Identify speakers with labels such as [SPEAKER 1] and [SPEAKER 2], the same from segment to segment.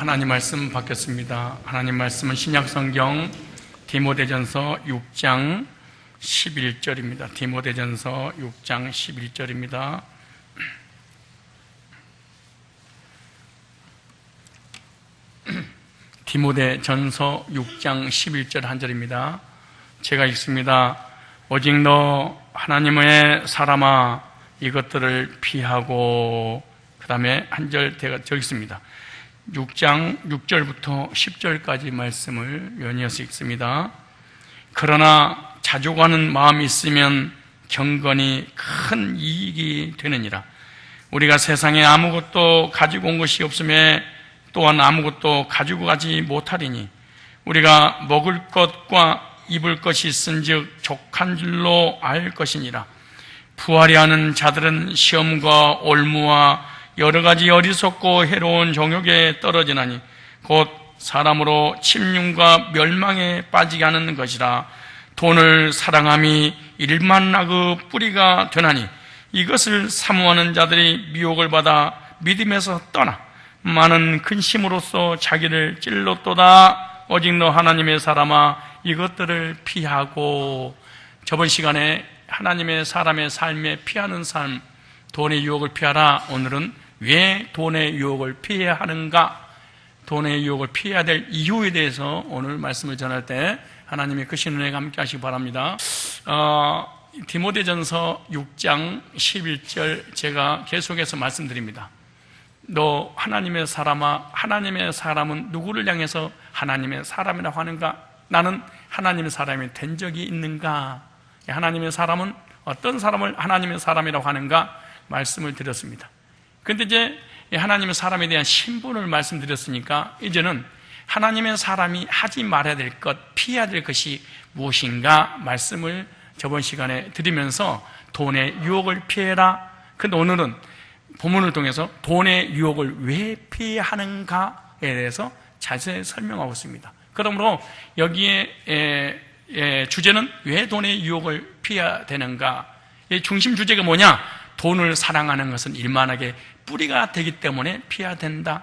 [SPEAKER 1] 하나님 말씀 받겠습니다. 하나님 말씀은 신약성경 디모데전서 6장 11절입니다. 디모데전서 6장 11절입니다. 디모데전서 6장 11절 한 절입니다. 제가 읽습니다. 오직 너 하나님의 사람아 이것들을 피하고, 그 다음에 한 절 저기 있습니다. 6장 6절부터 10절까지 말씀을 연이어서 읽습니다. 그러나 자족하는 마음이 있으면 경건이 큰 이익이 되느니라. 우리가 세상에 아무것도 가지고 온 것이 없음에 또한 아무것도 가지고 가지 못하리니 우리가 먹을 것과 입을 것이 있은즉 족한 줄로 알 것이니라. 부하려 하는 자들은 시험과 올무와 여러 가지 어리석고 해로운 정욕에 떨어지나니 곧 사람으로 침륜과 멸망에 빠지게 하는 것이라. 돈을 사랑함이 일만나그 뿌리가 되나니 이것을 사모하는 자들이 미혹을 받아 믿음에서 떠나 많은 근심으로써 자기를 찔렀도다. 오직 너 하나님의 사람아 이것들을 피하고. 저번 시간에 하나님의 사람의 삶에 피하는 삶, 돈의 유혹을 피하라. 오늘은 왜 돈의 유혹을 피해야 하는가, 돈의 유혹을 피해야 될 이유에 대해서 오늘 말씀을 전할 때 하나님의 크신 은혜가 함께 하시기 바랍니다. 디모데전서 6장 11절 제가 계속해서 말씀드립니다. 너 하나님의 사람아, 하나님의 사람은 누구를 향해서 하나님의 사람이라고 하는가? 나는 하나님의 사람이 된 적이 있는가? 하나님의 사람은 어떤 사람을 하나님의 사람이라고 하는가 말씀을 드렸습니다. 그런데 이제 하나님의 사람에 대한 신분을 말씀드렸으니까 이제는 하나님의 사람이 하지 말아야 될 것, 피해야 될 것이 무엇인가 말씀을 저번 시간에 드리면서 돈의 유혹을 피해라. 그런데 오늘은 본문을 통해서 돈의 유혹을 왜 피해야 하는가에 대해서 자세히 설명하고 있습니다. 그러므로 여기에 주제는 왜 돈의 유혹을 피해야 되는가? 중심 주제가 뭐냐? 돈을 사랑하는 것은 일만하게 뿌리가 되기 때문에 피해야 된다.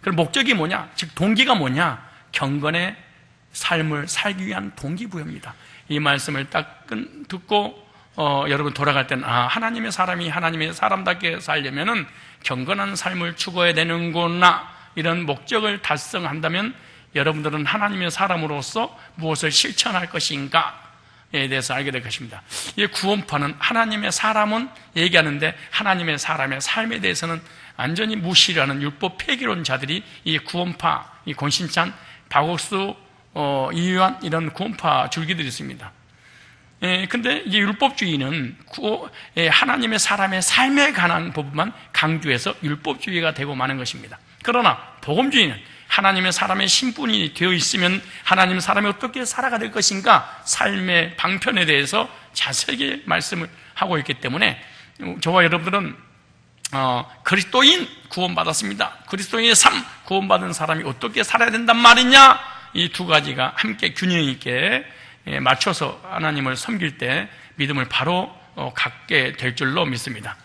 [SPEAKER 1] 그럼 목적이 뭐냐? 즉 동기가 뭐냐? 경건의 삶을 살기 위한 동기부여입니다. 이 말씀을 딱 듣고 여러분 돌아갈 때는 하나님의 사람이 하나님의 사람답게 살려면은 경건한 삶을 추구해야 되는구나, 이런 목적을 달성한다면 여러분들은 하나님의 사람으로서 무엇을 실천할 것인가에 대해서 알게 될 것입니다. 이 구원파는 하나님의 사람은 얘기하는데 하나님의 사람의 삶에 대해서는 완전히 무시하는 율법 폐기론자들이 이 구원파, 이 권신찬, 박옥수, 이유한 이런 구원파 줄기들이 있습니다. 근데 이 율법주의는 하나님의 사람의 삶에 관한 부분만 강조해서 율법주의가 되고 마는 것입니다. 그러나 복음주의는 하나님의 사람의 신분이 되어 있으면 하나님의 사람이 어떻게 살아가야 될 것인가, 삶의 방편에 대해서 자세하게 말씀을 하고 있기 때문에 저와 여러분들은 그리스도인 구원받았습니다. 그리스도인의 삶, 구원받은 사람이 어떻게 살아야 된단 말이냐, 이 두 가지가 함께 균형 있게 맞춰서 하나님을 섬길 때 믿음을 바로 갖게 될 줄로 믿습니다.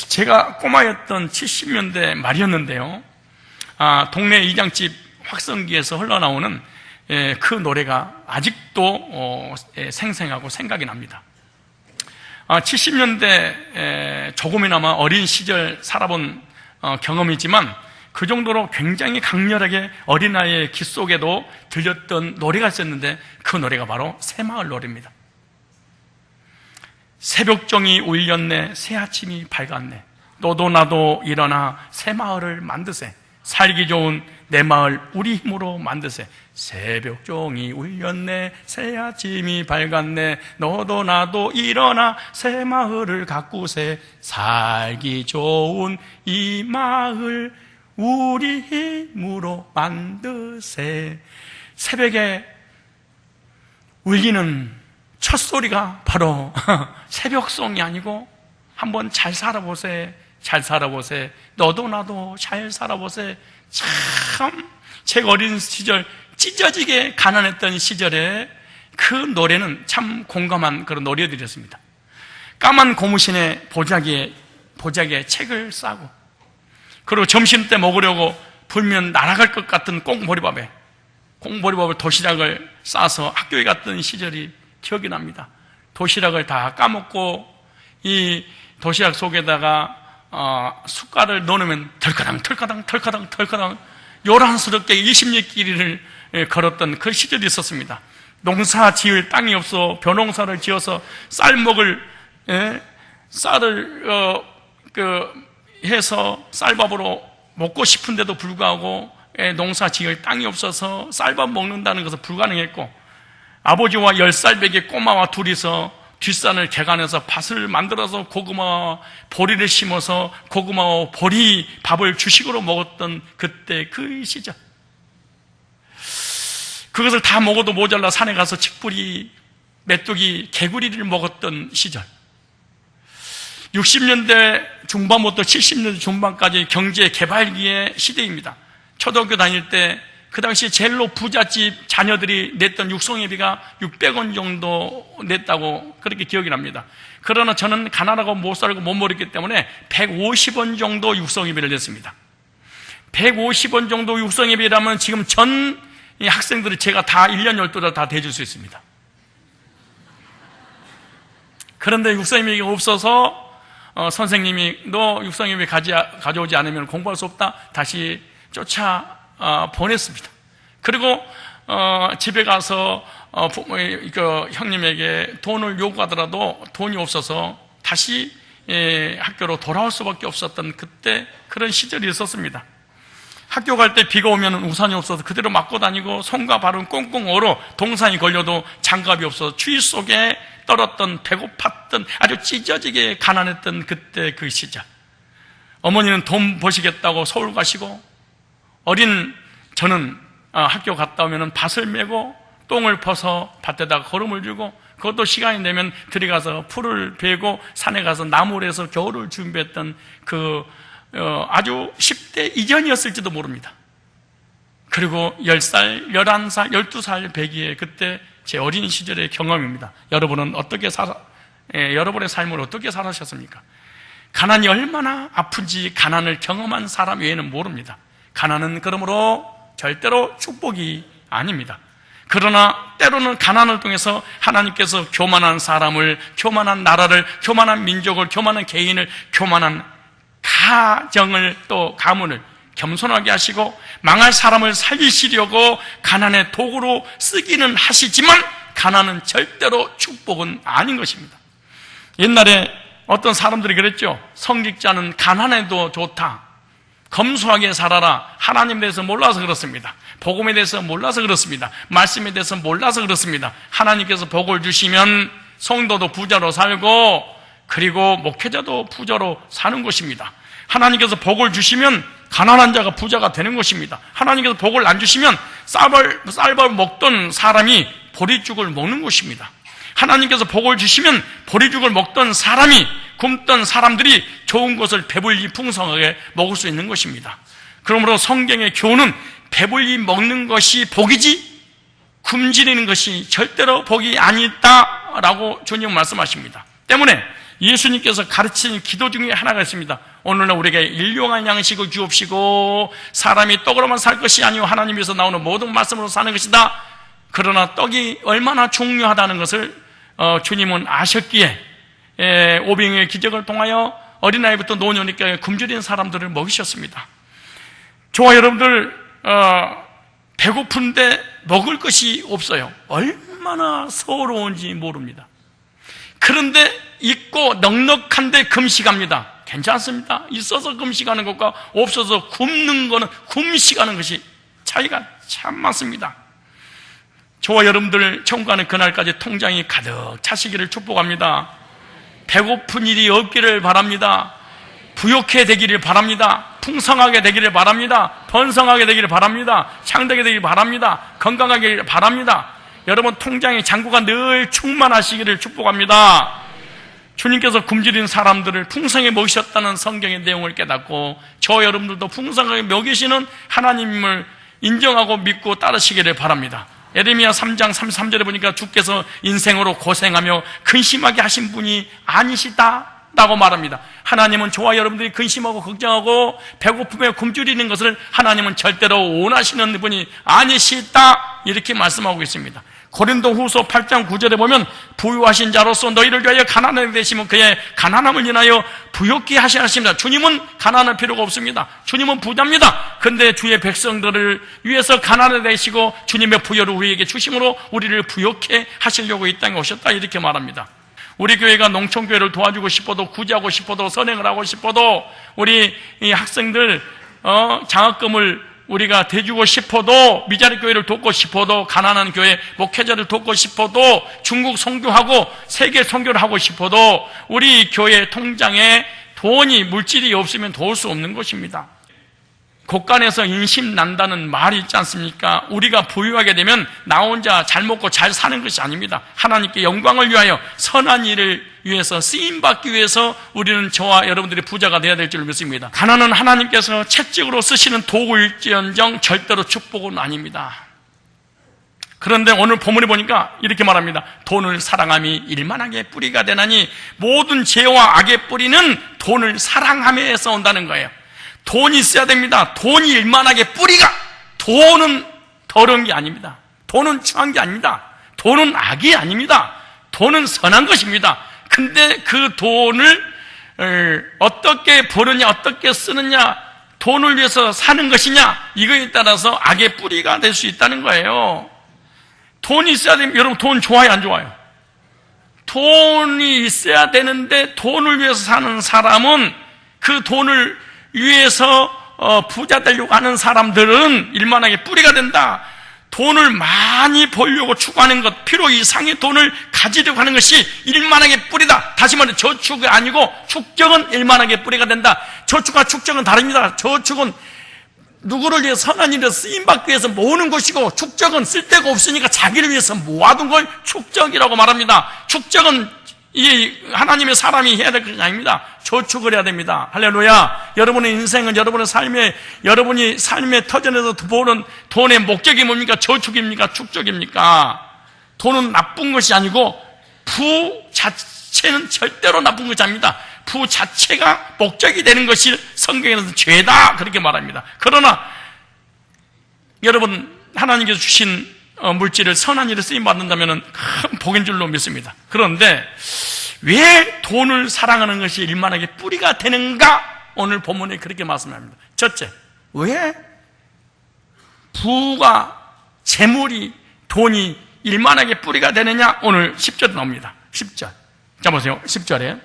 [SPEAKER 1] 제가 꼬마였던 70년대 말이었는데요, 동네 이장집 확성기에서 흘러나오는 그 노래가 아직도 생생하고 생각이 납니다. 70년대 조금이나마 어린 시절 살아본 경험이지만 그 정도로 굉장히 강렬하게 어린아이의 귀 속에도 들렸던 노래가 있었는데 그 노래가 바로 새마을 노래입니다. 새벽종이 울렸네, 새아침이 밝았네, 너도 나도 일어나 새마을을 만드세, 살기 좋은 내 마을 우리 힘으로 만드세. 새벽종이 울렸네, 새아침이 밝았네, 너도 나도 일어나 새마을을 가꾸세. 살기 좋은 이 마을 우리 힘으로 만드세. 새벽에 울리는 첫 소리가 바로 새벽송이 아니고 한번 잘 살아보세, 잘 살아보세, 너도 나도 잘 살아보세. 참 제가 어린 시절 찢어지게 가난했던 시절에 그 노래는 참 공감한 그런 노래들이었습니다. 까만 고무신에 보자기에 책을 싸고, 그리고 점심때 먹으려고 불면 날아갈 것 같은 꽁보리밥을 도시락을 싸서 학교에 갔던 시절이 기억이 납니다. 도시락을 다 까먹고 이 도시락 속에다가 숟갈을 넣으면 털카당 요란스럽게 20리 길이를 걸었던 그 시절이 있었습니다. 농사 지을 땅이 없어 벼농사를 지어서 쌀을 해서 쌀밥으로 먹고 싶은데도 불구하고 농사 지을 땅이 없어서 쌀밥 먹는다는 것은 불가능했고, 아버지와 10살배기 꼬마와 둘이서 뒷산을 개간해서 밭을 만들어서 고구마와 보리를 심어서 고구마와 보리 밥을 주식으로 먹었던 그때 그 시절, 그것을 다 먹어도 모자라 산에 가서 칡뿌리, 메뚜기, 개구리를 먹었던 시절, 60년대 중반부터 70년대 중반까지 경제 개발기의 시대입니다. 초등학교 다닐 때 그 당시 제일로 부잣집 자녀들이 냈던 육성예비가 600원 정도 냈다고 그렇게 기억이 납니다. 그러나 저는 가난하고 못 살고 못 먹었기 때문에 150원 정도 육성예비를 냈습니다. 150원 정도 육성예비라면 지금 전 학생들이 제가 다 1년 12달 다 대줄 수 있습니다. 그런데 육성예비가 없어서 선생님이 너 육성예비 가져오지 않으면 공부할 수 없다, 다시 쫓아 보냈습니다. 그리고 집에 가서 형님에게 돈을 요구하더라도 돈이 없어서 다시 학교로 돌아올 수밖에 없었던 그때 그런 시절이 있었습니다. 학교 갈 때 비가 오면 우산이 없어서 그대로 맞고 다니고, 손과 발은 꽁꽁 얼어 동산이 걸려도 장갑이 없어서 추위 속에 떨었던, 배고팠던, 아주 찢어지게 가난했던 그때 그 시절. 어머니는 돈 버시겠다고 서울 가시고, 어린 저는 학교 갔다 오면 밭을 메고 똥을 퍼서 밭에다가 거름을 주고, 그것도 시간이 되면 들어가서 풀을 베고 산에 가서 나무를 해서 겨울을 준비했던 그 아주 10대 이전이었을지도 모릅니다. 그리고 10살, 11살, 12살 배기에 그때 제 어린 시절의 경험입니다. 여러분은 여러분의 삶을 어떻게 살아셨습니까? 가난이 얼마나 아픈지 가난을 경험한 사람 외에는 모릅니다. 가난은 그러므로 절대로 축복이 아닙니다. 그러나 때로는 가난을 통해서 하나님께서 교만한 사람을, 교만한 나라를, 교만한 민족을, 교만한 개인을, 교만한 가정을, 또 가문을 겸손하게 하시고 망할 사람을 살리시려고 가난의 도구로 쓰기는 하시지만, 가난은 절대로 축복은 아닌 것입니다. 옛날에 어떤 사람들이 그랬죠. 성직자는 가난해도 좋다, 검소하게 살아라. 하나님에 대해서 몰라서 그렇습니다. 복음에 대해서 몰라서 그렇습니다. 말씀에 대해서 몰라서 그렇습니다. 하나님께서 복을 주시면 성도도 부자로 살고, 그리고 목회자도 부자로 사는 것입니다. 하나님께서 복을 주시면 가난한 자가 부자가 되는 것입니다. 하나님께서 복을 안 주시면 쌀밥 먹던 사람이 보리죽을 먹는 것입니다. 하나님께서 복을 주시면 보리죽을 먹던 사람이, 굶던 사람들이 좋은 것을 배불리 풍성하게 먹을 수 있는 것입니다. 그러므로 성경의 교훈은 배불리 먹는 것이 복이지 굶주리는 것이 절대로 복이 아니다라고 주님 말씀하십니다. 때문에 예수님께서 가르치는 기도 중에 하나가 있습니다. 오늘날 우리에게 일용할 양식을 주옵시고, 사람이 떡으로만 살 것이 아니오 하나님께서 나오는 모든 말씀으로 사는 것이다. 그러나 떡이 얼마나 중요하다는 것을 주님은 아셨기에 오병이의 기적을 통하여 어린아이부터 노년까지 굶주린 사람들을 먹이셨습니다. 저와 여러분들 배고픈데 먹을 것이 없어요. 얼마나 서러운지 모릅니다. 그런데 있고 넉넉한데 금식합니다. 괜찮습니다. 있어서 금식하는 것과 없어서 굶는 거는, 금식하는 것이 차이가 참 많습니다. 저와 여러분들 천국 가는 그날까지 통장이 가득 차시기를 축복합니다. 배고픈 일이 없기를 바랍니다. 부욕해 되기를 바랍니다. 풍성하게 되기를 바랍니다. 번성하게 되기를 바랍니다. 창대하게 되기를 바랍니다. 건강하게 되기를 바랍니다. 여러분 통장의 잔고가 늘 충만하시기를 축복합니다. 주님께서 굶주린 사람들을 풍성하게 먹이셨다는 성경의 내용을 깨닫고, 저 여러분들도 풍성하게 먹이시는 하나님을 인정하고 믿고 따르시기를 바랍니다. 예레미야 3장 33절에 보니까 주께서 인생으로 고생하며 근심하게 하신 분이 아니시다라고 다고 말합니다. 하나님은 저와 여러분들이 근심하고 걱정하고 배고픔에 굶주리는 것을 하나님은 절대로 원하시는 분이 아니시다, 이렇게 말씀하고 있습니다. 고린도후서 8장 9절에 보면 부유하신 자로서 너희를 위하여 가난하게 되시면 그의 가난함을 인하여 부욕케 하시라 하십니다. 주님은 가난할 필요가 없습니다. 주님은 부자입니다. 그런데 주의 백성들을 위해서 가난하게 되시고 주님의 부여를 우리에게 주심으로 우리를 부욕케 하시려고 이 땅에 오셨다, 이렇게 말합니다. 우리 교회가 농촌교회를 도와주고 싶어도, 구제하고 싶어도, 선행을 하고 싶어도, 우리 이 학생들 장학금을 우리가 대주고 싶어도, 미자리 교회를 돕고 싶어도, 가난한 교회 목회자를 돕고 싶어도, 중국 선교하고 세계 선교를 하고 싶어도 우리 교회 통장에 돈이, 물질이 없으면 도울 수 없는 것입니다. 곳간에서 인심 난다는 말이 있지 않습니까? 우리가 부유하게 되면 나 혼자 잘 먹고 잘 사는 것이 아닙니다. 하나님께 영광을 위하여, 선한 일을 위해서, 쓰임받기 위해서 우리는, 저와 여러분들이 부자가 되어야 될 줄 믿습니다. 가난은 하나님께서 채찍으로 쓰시는 도구일지언정 절대로 축복은 아닙니다. 그런데 오늘 본문에 보니까 이렇게 말합니다. 돈을 사랑함이 일만하게 뿌리가 되나니, 모든 죄와 악의 뿌리는 돈을 사랑함에서 온다는 거예요. 돈이 있어야 됩니다. 돈이 일만하게 뿌리가, 돈은 더러운 게 아닙니다. 돈은 추한 게 아닙니다. 돈은 악이 아닙니다. 돈은 선한 것입니다. 근데 그 돈을 어떻게 버느냐, 어떻게 쓰느냐, 돈을 위해서 사는 것이냐, 이거에 따라서 악의 뿌리가 될 수 있다는 거예요. 돈이 있어야 됩니다. 여러분, 돈 좋아요, 안 좋아요? 돈이 있어야 되는데 돈을 위해서 사는 사람은, 그 돈을 위해서 부자 되려고 하는 사람들은 일만하게 뿌리가 된다. 돈을 많이 벌려고 추구하는 것, 필요 이상의 돈을 가지려고 하는 것이 일만하게 뿌리다. 다시 말해, 저축이 아니고 축적은 일만하게 뿌리가 된다. 저축과 축적은 다릅니다. 저축은 누구를 위해 선한 일에 쓰임받기 위해서 모으는 것이고, 축적은 쓸데가 없으니까 자기를 위해서 모아둔 걸 축적이라고 말합니다. 축적은 이 하나님의 사람이 해야 될 것이 아닙니다. 저축을 해야 됩니다. 할렐루야. 여러분의 인생은, 여러분의 여러분이 삶의 터전에서 보는 돈의 목적이 뭡니까? 저축입니까? 축적입니까? 돈은 나쁜 것이 아니고, 부 자체는 절대로 나쁜 것이 아닙니다. 부 자체가 목적이 되는 것이 성경에서 죄다, 그렇게 말합니다. 그러나 여러분, 하나님께서 주신 물질을 선한 일에 쓰임받는다면 큰 복인 줄로 믿습니다. 그런데 왜 돈을 사랑하는 것이 일만하게 뿌리가 되는가? 오늘 본문에 그렇게 말씀합니다. 첫째, 왜 부가, 재물이, 돈이 일만하게 뿌리가 되느냐? 오늘 10절에 나옵니다. 10절. 자, 보세요. 10절에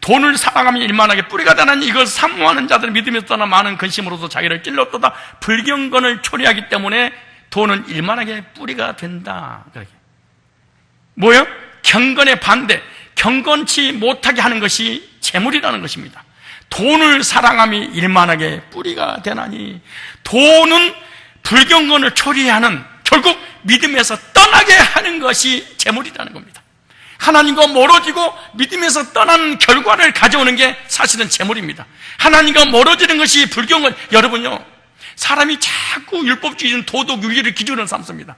[SPEAKER 1] 돈을 사랑하면 일만하게 뿌리가 되나니 이걸 사모하는 자들은 믿음에서 떠나 많은 근심으로도 자기를 찔렀도다. 불경건을 초래하기 때문에 돈은 일만하게 뿌리가 된다. 그렇게. 뭐요? 경건의 반대, 경건치 못하게 하는 것이 재물이라는 것입니다. 돈을 사랑함이 일만하게 뿌리가 되나니, 돈은 불경건을 초래하는, 결국 믿음에서 떠나게 하는 것이 재물이라는 겁니다. 하나님과 멀어지고 믿음에서 떠나는 결과를 가져오는 게 사실은 재물입니다. 하나님과 멀어지는 것이 불경건. 여러분요, 사람이 자꾸 율법주의는 도덕, 윤리를 기준으로 삼습니다.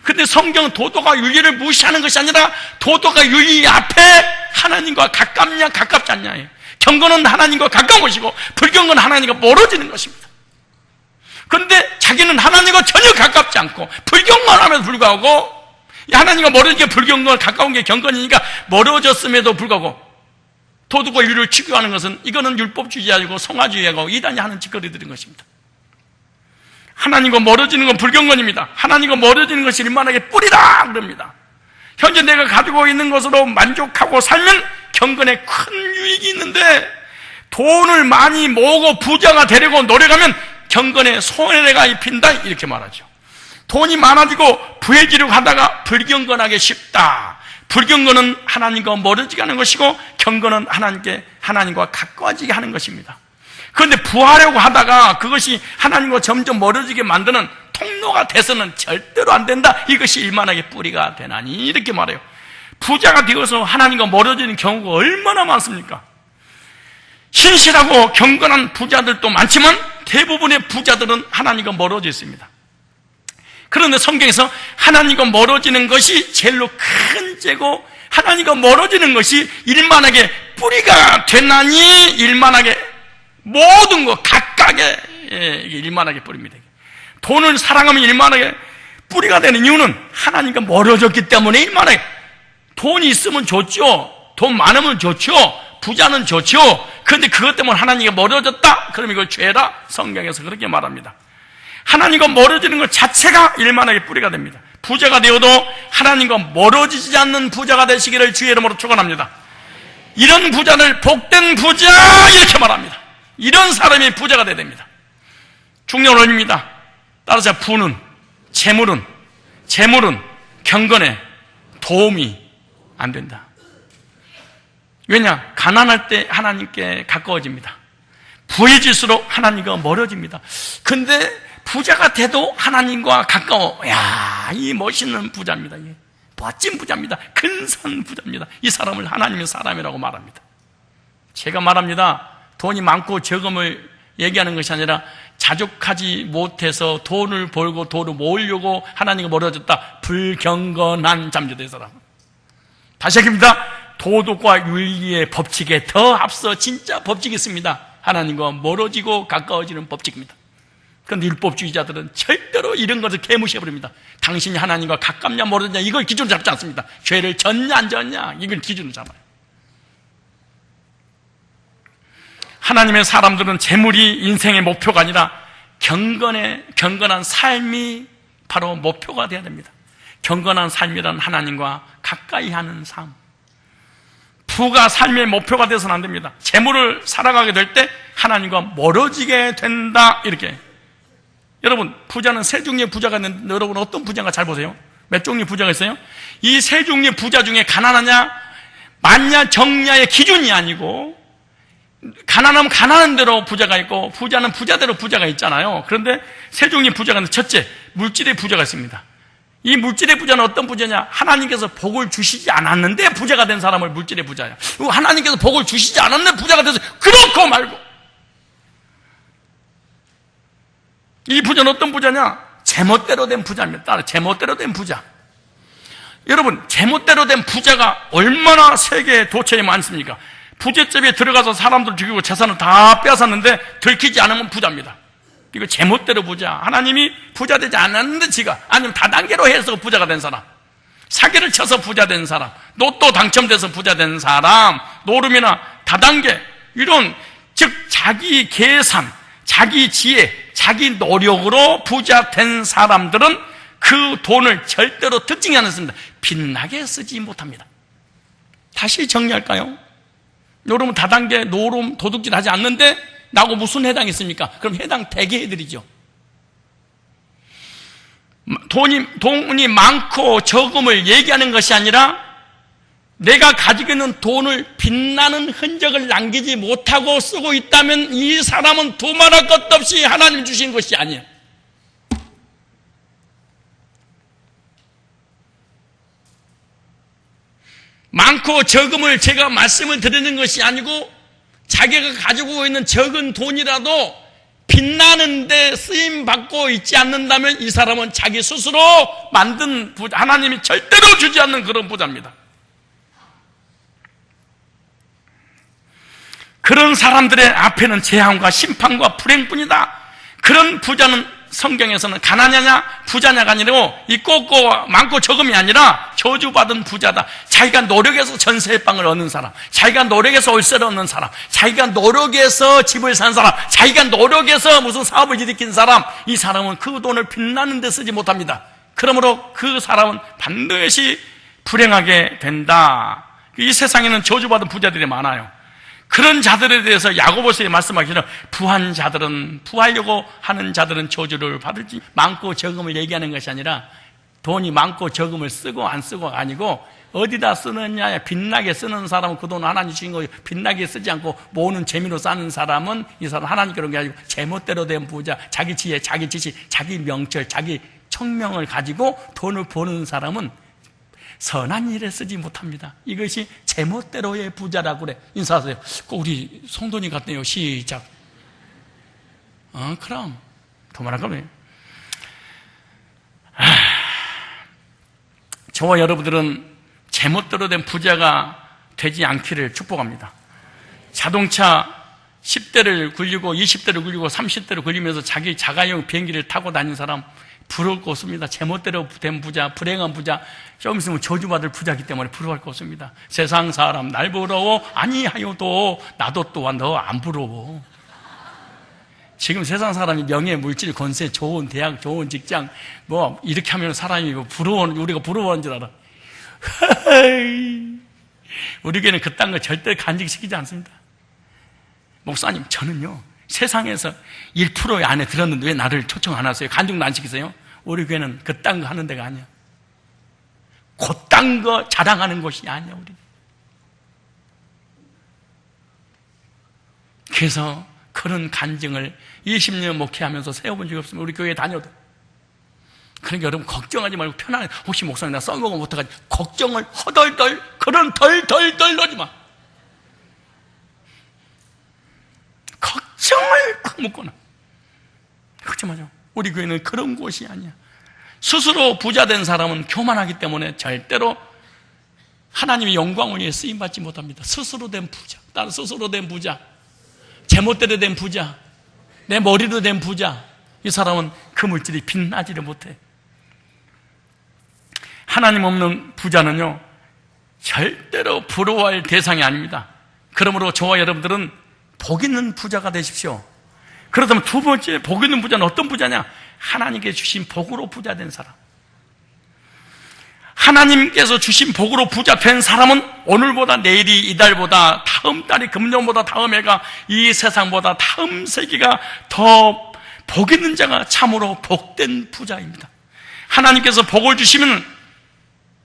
[SPEAKER 1] 근데 성경은 도덕과 윤리를 무시하는 것이 아니라 도덕과 윤리 앞에 하나님과 가깝냐 가깝지 않냐예요. 경건은 하나님과 가까운 것이고 불경건은 하나님과 멀어지는 것입니다. 그런데 자기는 하나님과 전혀 가깝지 않고 불경건함에도 불구하고, 하나님과 멀어진 게 불경건, 가까운 게 경건이니까 멀어졌음에도 불구하고 도덕과 윤리를 추구하는 것은, 이거는 율법주의자이고 성화주의하고 이단이 하는 짓거리들인 것입니다. 하나님과 멀어지는 건 불경건입니다. 하나님과 멀어지는 것이 일만하게 뿌리다 그럽니다. 현재 내가 가지고 있는 것으로 만족하고 살면 경건에 큰 유익이 있는데, 돈을 많이 모으고 부자가 되려고 노력하면 경건에 손해가 입힌다, 이렇게 말하죠. 돈이 많아지고 부해지려고 하다가 불경건하기 쉽다. 불경건은 하나님과 멀어지게 하는 것이고 경건은 하나님과 가까워지게 하는 것입니다. 그런데 부하려고 하다가 그것이 하나님과 점점 멀어지게 만드는 통로가 돼서는 절대로 안 된다. 이것이 일만하게 뿌리가 되나니, 이렇게 말해요. 부자가 되어서 하나님과 멀어지는 경우가 얼마나 많습니까? 신실하고 경건한 부자들도 많지만 대부분의 부자들은 하나님과 멀어져 있습니다. 그런데 성경에서 하나님과 멀어지는 것이 제일로 큰 죄고, 하나님과 멀어지는 것이 일만하게 뿌리가 되나니 일만하게 모든 것 각각의 일만하게 뿌립니다. 돈을 사랑하면 일만하게 뿌리가 되는 이유는 하나님과 멀어졌기 때문에 일만하게. 돈이 있으면 좋죠. 돈 많으면 좋죠. 부자는 좋죠. 그런데 그것 때문에 하나님과 멀어졌다? 그럼 이걸 죄라. 성경에서 그렇게 말합니다. 하나님과 멀어지는 것 자체가 일만하게 뿌리가 됩니다. 부자가 되어도 하나님과 멀어지지 않는 부자가 되시기를 주의 이름으로 축원합니다. 이런 부자를 복된 부자 이렇게 말합니다. 이런 사람이 부자가 되어야 됩니다. 중요원입니다. 따라서 부는, 재물은 경건에 도움이 안 된다. 왜냐? 가난할 때 하나님께 가까워집니다. 부해질수록 하나님과 멀어집니다. 근데 부자가 돼도 하나님과 가까워. 야, 이 멋있는 부자입니다. 멋진 부자입니다. 근사한 부자입니다. 이 사람을 하나님의 사람이라고 말합니다. 제가 말합니다. 돈이 많고 적음을 얘기하는 것이 아니라 자족하지 못해서 돈을 벌고 돈을 모으려고 하나님과 멀어졌다. 불경건한 잠재된 사람. 다시 얘기합니다. 도덕과 윤리의 법칙에 더 앞서 진짜 법칙이 있습니다. 하나님과 멀어지고 가까워지는 법칙입니다. 그런데 율법주의자들은 절대로 이런 것을 개무시해버립니다. 당신이 하나님과 가깝냐 멀어졌냐 이걸 기준으로 잡지 않습니다. 죄를 졌냐 안 졌냐 이걸 기준으로 잡아요. 하나님의 사람들은 재물이 인생의 목표가 아니라 경건한 삶이 바로 목표가 되어야 됩니다. 경건한 삶이란 하나님과 가까이 하는 삶. 부가 삶의 목표가 되어서는 안 됩니다. 재물을 살아가게 될 때 하나님과 멀어지게 된다. 이렇게. 여러분, 부자는 세 종류의 부자가 있는데 여러분 어떤 부자인가 잘 보세요. 몇 종류의 부자가 있어요? 이 세 종류의 부자 중에 가난하냐 많냐 적냐의 기준이 아니고, 가난하면 가난한 대로 부자가 있고 부자는 부자대로 부자가 있잖아요. 그런데 세 종류의 부자가 있는데, 첫째, 물질의 부자가 있습니다. 이 물질의 부자는 어떤 부자냐? 하나님께서 복을 주시지 않았는데 부자가 된 사람을 물질의 부자야. 하나님께서 복을 주시지 않았는데 부자가 돼서 그렇고 말고. 이 부자는 어떤 부자냐? 제멋대로 된 부자입니다. 따라 제멋대로 된 부자. 여러분, 제멋대로 된 부자가 얼마나 세계에 도처에 많습니까? 부잣집에 들어가서 사람들 죽이고 재산을 다 빼앗았는데 들키지 않으면 부자입니다. 이거 제멋대로 부자. 하나님이 부자 되지 않았는데 지가, 아니면 다단계로 해서 부자가 된 사람, 사기를 쳐서 부자 된 사람, 로또 당첨돼서 부자 된 사람, 노름이나 다단계, 이런, 즉 자기 계산, 자기 지혜, 자기 노력으로 부자 된 사람들은 그 돈을 절대로 특징이 않습니다. 빛나게 쓰지 못합니다. 다시 정리할까요? 여러분, 다단계, 노름, 도둑질 하지 않는데 나하고 무슨 해당이 있습니까? 그럼 해당 대개 해드리죠. 돈이 많고 적음을 얘기하는 것이 아니라 내가 가지고 있는 돈을 빛나는 흔적을 남기지 못하고 쓰고 있다면 이 사람은 두말할 것도 없이 하나님 주신 것이 아니에요. 많고 적음을 제가 말씀을 드리는 것이 아니고, 자기가 가지고 있는 적은 돈이라도 빛나는데 쓰임받고 있지 않는다면 이 사람은 자기 스스로 만든 부자, 하나님이 절대로 주지 않는 그런 부자입니다. 그런 사람들의 앞에는 재앙과 심판과 불행뿐이다. 그런 부자는 성경에서는 가난하냐 부자냐가 아니고, 이 꼭고 많고 적음이 아니라 저주받은 부자다. 자기가 노력해서 전세의 빵을 얻는 사람, 자기가 노력해서 월세를 얻는 사람, 자기가 노력해서 집을 산 사람, 자기가 노력해서 무슨 사업을 일으킨 사람, 이 사람은 그 돈을 빛나는 데 쓰지 못합니다. 그러므로 그 사람은 반드시 불행하게 된다. 이 세상에는 저주받은 부자들이 많아요. 그런 자들에 대해서 야고보서에 말씀하기를, 부한 자들은, 부하려고 하는 자들은 저주를 받을지, 많고 적음을 얘기하는 것이 아니라 돈이 많고 적음을 쓰고 안 쓰고가 아니고 어디다 쓰느냐, 빛나게 쓰는 사람은 그 돈을 하나님 주신 거예요. 빛나게 쓰지 않고 모으는 재미로 사는 사람은 이 사람 하나님께로 게 아니고 제멋대로 된 부자, 자기 지혜, 자기 지식, 자기 명철, 자기 청명을 가지고 돈을 버는 사람은 선한 일에 쓰지 못합니다. 이것이 제멋대로의 부자라고 그래. 인사하세요. 우리 성도님 같네요. 시작. 그럼 더 말할 거면 저와 여러분들은 제멋대로 된 부자가 되지 않기를 축복합니다. 자동차 10대를 굴리고 20대를 굴리고 30대를 굴리면서 자기 자가용 비행기를 타고 다니는 사람 부러울 거 없습니다. 제멋대로 된 부자, 불행한 부자, 좀 있으면 저주받을 부자이기 때문에 부러워할 거 없습니다. 세상 사람 날 부러워 아니하여도 나도 또한 너 안 부러워. 지금 세상 사람이 명예, 물질, 권세, 좋은 대학, 좋은 직장 뭐 이렇게 하면 사람이 우리가 부러워하는 줄 알아. 우리 교회는 그딴 거 절대 간직시키지 않습니다. 목사님, 저는요 세상에서 1% 안에 들었는데 왜 나를 초청 안 하세요? 간증도 안 시키세요? 우리 교회는 그딴 거 하는 데가 아니야. 그딴 거 자랑하는 곳이 아니야. 우리. 그래서 그런 간증을 20년 목회하면서 세워본 적이 없습니다. 우리 교회에 다녀도. 그러니까 여러분 걱정하지 말고 편안해. 혹시 목사님 나 썰먹으면 어떡하지? 걱정을 허덜덜 그런 덜덜덜 넣지 마. 걱정을 딱 묶어놔. 걱정하죠. 우리 교회는 그런 곳이 아니야. 스스로 부자 된 사람은 교만하기 때문에 절대로 하나님의 영광을 위해 쓰임받지 못합니다. 스스로 된 부자, 나는 스스로 된 부자, 제멋대로 된 부자, 내 머리로 된 부자, 이 사람은 그 물질이 빛나지를 못해. 하나님 없는 부자는요 절대로 부러워할 대상이 아닙니다. 그러므로 저와 여러분들은 복 있는 부자가 되십시오. 그렇다면 두 번째 복 있는 부자는 어떤 부자냐? 하나님께 주신 복으로 부자 된 사람. 하나님께서 주신 복으로 부자 된 사람은 오늘보다 내일이, 이달보다 다음 달이, 금년보다 다음 해가, 이 세상보다 다음 세기가 더 복 있는 자가 참으로 복된 부자입니다. 하나님께서 복을 주시면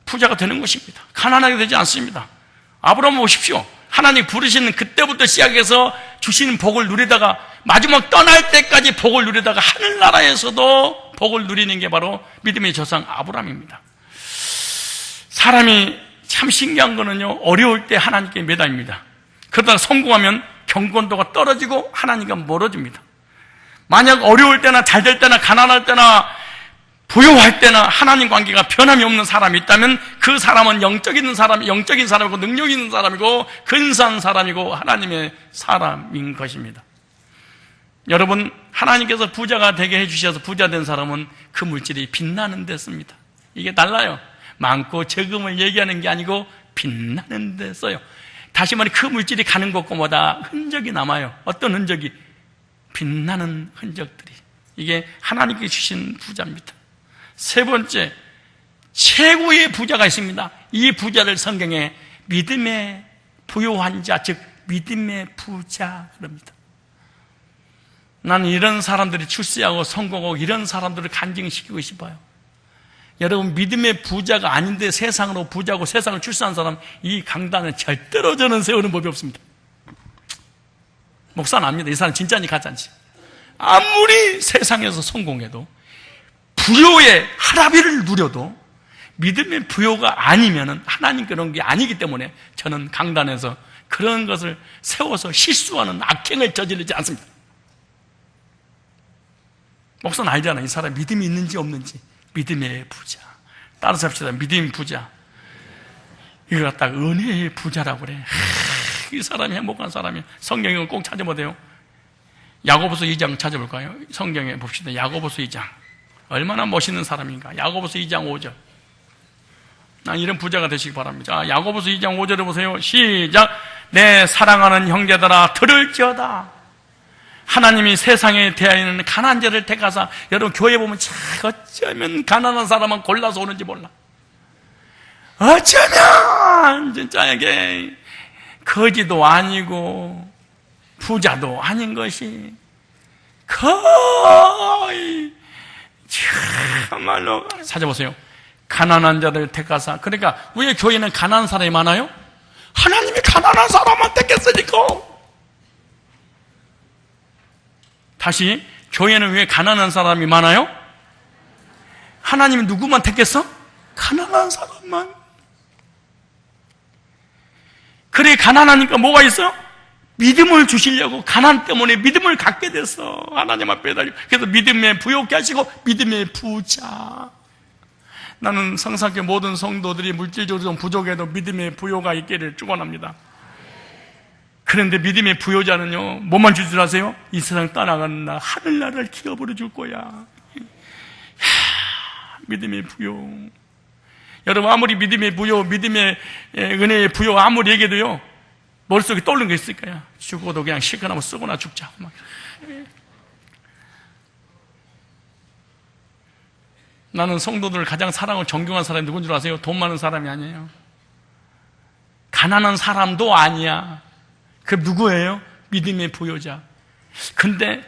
[SPEAKER 1] 부자가 되는 것입니다. 가난하게 되지 않습니다. 아브라함 보십시오. 하나님 부르시는 그때부터 시작해서 주시는 복을 누리다가 마지막 떠날 때까지 복을 누리다가 하늘나라에서도 복을 누리는 게 바로 믿음의 조상 아브라함입니다. 사람이 참 신기한 거는요 어려울 때 하나님께 매달립니다. 그러다가 성공하면 경건도가 떨어지고 하나님과 멀어집니다. 만약 어려울 때나 잘 될 때나 가난할 때나 부유할 때나 하나님 관계가 변함이 없는 사람이 있다면 그 사람은 영적인 사람이고 능력 있는 사람이고 근사한 사람이고 하나님의 사람인 것입니다. 여러분, 하나님께서 부자가 되게 해주셔서 부자 된 사람은 그 물질이 빛나는 데 씁니다. 이게 달라요. 많고 적음을 얘기하는 게 아니고 빛나는 데 써요. 다시 말해 그 물질이 가는 곳마다 흔적이 남아요. 어떤 흔적이? 빛나는 흔적들이. 이게 하나님께 주신 부자입니다. 세 번째, 최고의 부자가 있습니다. 이 부자를 성경에 믿음의 부요한 자, 즉 믿음의 부자 그럽니다. 나는 이런 사람들이 출세하고 성공하고 이런 사람들을 간증시키고 싶어요. 여러분, 믿음의 부자가 아닌데 세상으로 부자고 세상을 출세한 사람, 이 강단에 절대로 저는 세우는 법이 없습니다. 목사는 압니다. 이 사람 진짜니 가짜인지. 아무리 세상에서 성공해도 부요의 하라비를 누려도 믿음의 부요가 아니면은 하나님 그런 게 아니기 때문에 저는 강단에서 그런 것을 세워서 실수하는 악행을 저지르지 않습니다. 목사는 알잖아요. 이 사람 믿음이 있는지 없는지. 믿음의 부자. 따라서 합시다. 믿음의 부자. 이걸 갖다가 은혜의 부자라고 그래. 이 사람이 행복한 사람이야. 성경을 꼭 찾아보세요. 야고보서 2장 찾아볼까요? 성경에 봅시다. 야고보서 2장. 얼마나 멋있는 사람인가. 야고보서 2장 5절. 난 이런 부자가 되시기 바랍니다. 야고보서 2장 5절에 보세요. 시작. 내 사랑하는 형제들아 들을지어다. 하나님이 세상에 대하여는 가난한 자를 택하사, 여러분 교회 보면 참 어쩌면 가난한 사람만 골라서 오는지 몰라. 어쩌면 진짜 이게 거지도 아니고 부자도 아닌 것이 거의 참말로 찾아보세요. 가난한 자들 택하사. 그러니까 왜 교회는 가난한 사람이 많아요? 하나님이 가난한 사람만 택했으니까. 다시, 교회는 왜 가난한 사람이 많아요? 하나님이 누구만 택했어? 가난한 사람만. 그래, 가난하니까 뭐가 있어요? 믿음을 주시려고 가난 때문에 믿음을 갖게 됐어. 하나님 앞에 달려. 그래서 믿음에 부요케 하시고 믿음의 부자. 나는 성사교 모든 성도들이 물질적으로 좀 부족해도 믿음의 부요가 있기를 축원합니다. 그런데 믿음의 부요자는요, 뭐만 줄 줄 아세요? 이 세상 떠나가는 날 하늘나라를 기업으로 줄 거야. 믿음의 부요. 여러분, 아무리 믿음의 부요, 믿음의 은혜의 부요 아무리 얘기해도요, 머릿속에 떠오르는 게 있을 거야. 죽어도 그냥 실컷 한번 쓰거나 죽자. 막. 나는 성도들을 가장 사랑하고 존경하는 사람이 누군 줄 아세요? 돈 많은 사람이 아니에요. 가난한 사람도 아니야. 그 누구예요? 믿음의 부요자. 근데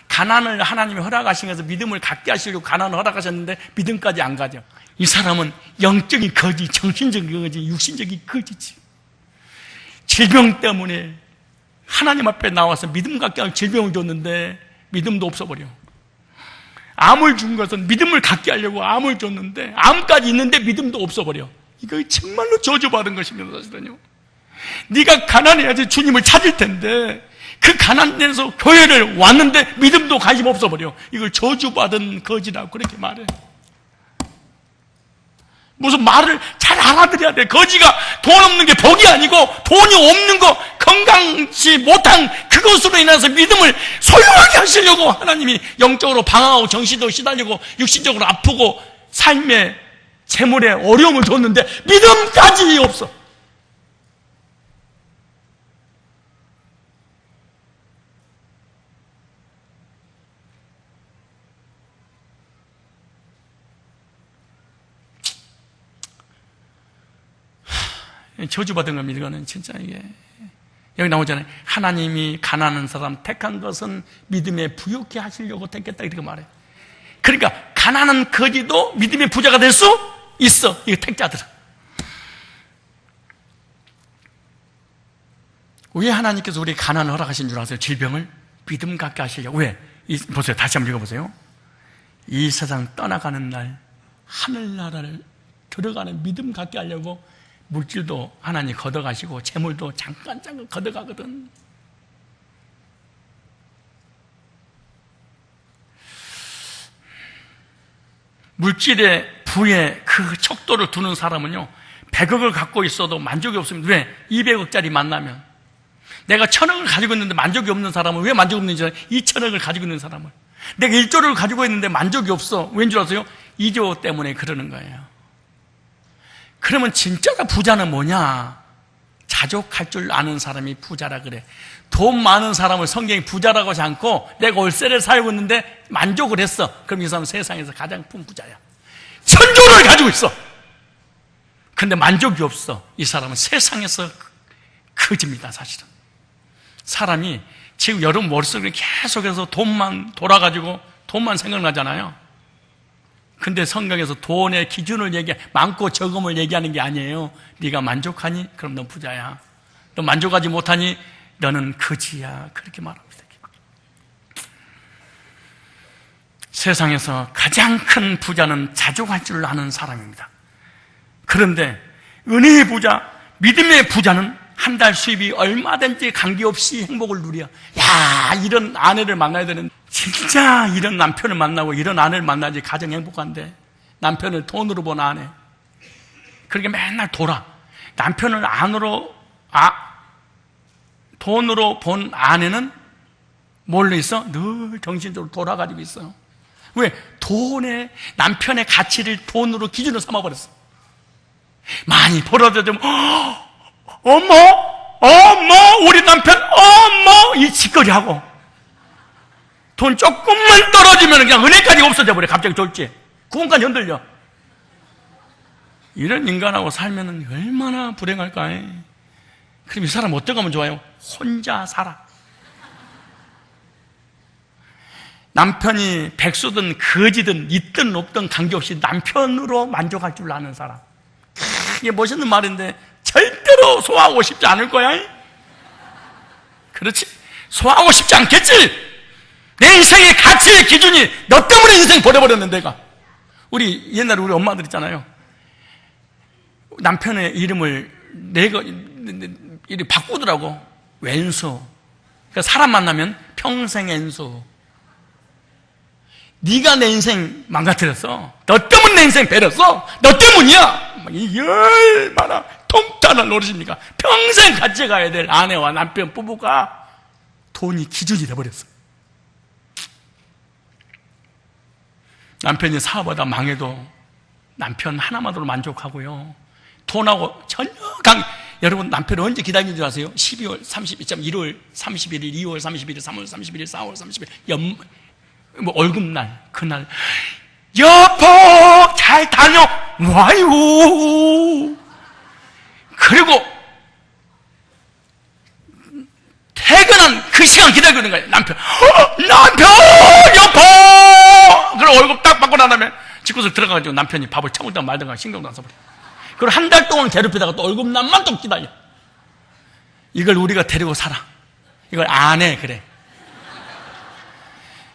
[SPEAKER 1] 가난을 하나님이 허락하신 것에서 믿음을 갖게 하시려고 가난을 허락하셨는데 믿음까지 안 가죠. 이 사람은 영적인 거지, 정신적인 거지, 육신적인 거지지. 질병 때문에 하나님 앞에 나와서 믿음 갖게 하는 질병을 줬는데 믿음도 없어버려. 암을 준 것은 믿음을 갖게 하려고 암을 줬는데 암까지 있는데 믿음도 없어버려. 이거 정말로 저주받은 것입니다. 사실은요, 네가 가난해야지 주님을 찾을 텐데 그 가난에서 교회를 왔는데 믿음도 관심 없어버려. 이걸 저주받은 거지라고 그렇게 말해. 무슨 말을 잘 알아들어야 돼. 거지가 돈 없는 게 복이 아니고 돈이 없는 거, 건강치 못한 그것으로 인해서 믿음을 소유하게 하시려고 하나님이 영적으로 방황하고 정신도 시달리고 육신적으로 아프고 삶의 재물에 어려움을 줬는데 믿음까지 없어. 저주받은 겁니다. 이거는 진짜 이게 여기 나오잖아요. 하나님이 가난한 사람 택한 것은 믿음에 부요케 하시려고 택했다 이렇게 말해. 그러니까 가난한 거지도 믿음의 부자가 될 수 있어. 이 택자들은. 왜 하나님께서 우리 가난을 허락하신 줄 아세요? 질병을 믿음 갖게 하시려고. 왜? 보세요. 다시 한번 읽어보세요. 이 세상 떠나가는 날 하늘나라를 들어가는 믿음 갖게 하려고 물질도 하나님 걷어가시고 재물도 잠깐 걷어가거든. 물질의 부에 그 척도를 두는 사람은요 100억을 갖고 있어도 만족이 없습니다. 왜? 200억짜리 만나면. 내가 1000억을 가지고 있는데 만족이 없는 사람은 왜 만족이 없는지 알아요? 2000억을 가지고 있는 사람은. 내가 1조를 가지고 있는데 만족이 없어. 왠 줄 아세요? 2조 때문에 그러는 거예요. 그러면 진짜가 부자는 뭐냐? 자족할 줄 아는 사람이 부자라 그래. 돈 많은 사람을 성경이 부자라고 하지 않고 내가 월세를 살고 있는데 만족을 했어. 그럼 이 사람은 세상에서 가장 큰 부자야. 1000조를 가지고 있어. 근데 만족이 없어. 이 사람은 세상에서 거지입니다. 사실은 사람이 지금 여러분 머릿속에 계속해서 돈만 돌아가지고 돈만 생각나잖아요. 근데 성경에서 돈의 기준을 많고 적음을 얘기하는 게 아니에요. 네가 만족하니? 그럼 너 부자야. 너 만족하지 못하니? 너는 거지야. 그렇게 말합니다. 세상에서 가장 큰 부자는 자족할 줄 아는 사람입니다. 그런데 은혜의 부자, 믿음의 부자는 한 달 수입이 얼마든지 관계없이 행복을 누려. 야, 이런 아내를 만나야 되는, 진짜 이런 남편을 만나고 이런 아내를 만나야지 가정 행복한데, 남편을 돈으로 본 아내. 그렇게 맨날 돌아. 남편을 돈으로 본 아내는 뭘로 있어? 늘 정신적으로 돌아가지고 있어. 왜? 남편의 가치를 돈으로 기준으로 삼아버렸어. 많이 벌어다 주면, 어머, 우리 남편, 이 짓거리하고. 돈 조금만 떨어지면 그냥 은행까지 없어져 버려. 갑자기 졸지. 구원까지 흔들려. 이런 인간하고 살면 얼마나 불행할까. 그럼 이 사람 어떻게 하면 좋아요? 혼자 살아. 남편이 백수든 거지든 있든 없든 관계없이 남편으로 만족할 줄 아는 사람. 이게 멋있는 말인데 절대로 소화하고 싶지 않을 거야. 그렇지? 소화하고 싶지 않겠지? 내 인생의 가치의 기준이 너 때문에 인생 버려버렸는데 내가. 옛날에 우리 엄마들 있잖아요. 남편의 이름을 이렇게 바꾸더라고. 왼수. 그러니까 사람 만나면 평생 왼수. 네가 내 인생 망가뜨렸어. 너 때문에 내 인생 배렸어. 너 때문이야. 얼마나 통탄할 노릇입니까? 평생 같이 가야 될 아내와 남편 부부가 돈이 기준이 돼버렸어. 남편이 사업하다 망해도 남편 하나만으로 만족하고요. 돈하고 전혀 여러분 남편을 언제 기다리는 줄 아세요? 12월 30일, 1월 31일, 2월 31일, 3월 31일, 4월 30일 월급날 그날 여보 잘 다녀와요. 그리고 퇴근한 그 시간 기다리고 있는 거예요. 남편 여보. 그리고 월급 딱 받고 난 다음에 집구석 들어가가지고 남편이 밥을 처먹다 말든가 신경도 안 써버려. 그리고 한 달 동안 괴롭히다가 또 월급날만 또 기다려. 이걸 우리가 데리고 살아. 이걸 안 해. 그래.